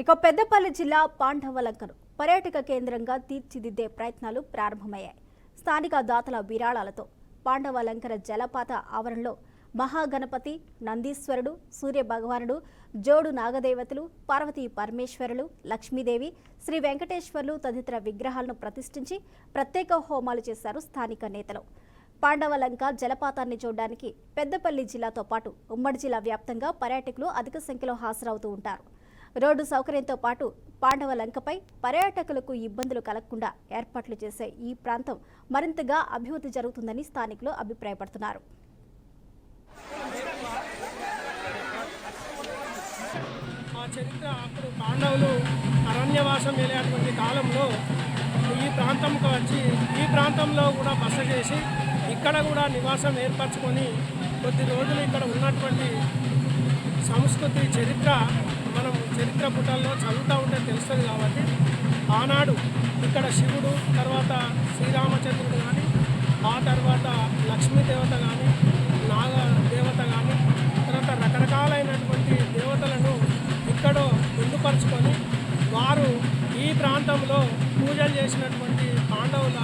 ఇక పెద్దపల్లి జిల్లా పాండవలంకను పర్యాటక కేంద్రంగా తీర్చిదిద్దే ప్రయత్నాలు ప్రారంభమయ్యాయి. స్థానిక దాతల విరాళాలతో పాండవలంకర జలపాత ఆవరణలో మహాగణపతి, నందీశ్వరుడు, సూర్య భగవానుడు, జోడు నాగదేవతలు, పార్వతీ పరమేశ్వరులు, లక్ష్మీదేవి, శ్రీ వెంకటేశ్వర్లు తదితర విగ్రహాలను ప్రతిష్ఠించి ప్రత్యేక హోమాలు చేశారు స్థానిక నేతలు. పాండవలంక జలపాతాన్ని చూడడానికి పెద్దపల్లి జిల్లాతో పాటు ఉమ్మడి జిల్లా వ్యాప్తంగా పర్యాటకులు అధిక సంఖ్యలో హాజరవుతూ ఉంటారు. రోడ్డు సౌకర్యంతో పాటు పాండవలంకపై పర్యాటకులకు ఇబ్బందులు కలగకుండా ఏర్పాట్లు చేసే ఈ ప్రాంతం మరింతగా అభివృద్ధి జరుగుతుందని స్థానికులు అభిప్రాయపడుతున్నారు. ఆ చరిత్ర అప్పుడు పాండవులు అరణ్యవాసం వెళ్ళేటువంటి కాలంలో ఈ ప్రాంతంకి వచ్చి ఈ ప్రాంతంలో కూడా బస చేసి ఇక్కడ కూడా నివాసం ఏర్పరచుకొని కొద్ది రోజులు ఇక్కడ ఉన్నటువంటి సంస్కృతి చరిత్ర మనం చరిత్ర పుటల్లో చదువుతూ ఉంటే తెలుస్తుంది. కాబట్టి ఆనాడు ఇక్కడ శివుడు, తర్వాత శ్రీరామచంద్రుడు కానీ, ఆ తర్వాత లక్ష్మీదేవత కానీ, నాగ దేవత కానీ, తర్వాత రకరకాలైనటువంటి దేవతలను ఇక్కడ పొందుపరుచుకొని వారు ఈ ప్రాంతంలో పూజలు చేసినటువంటి పాండవుల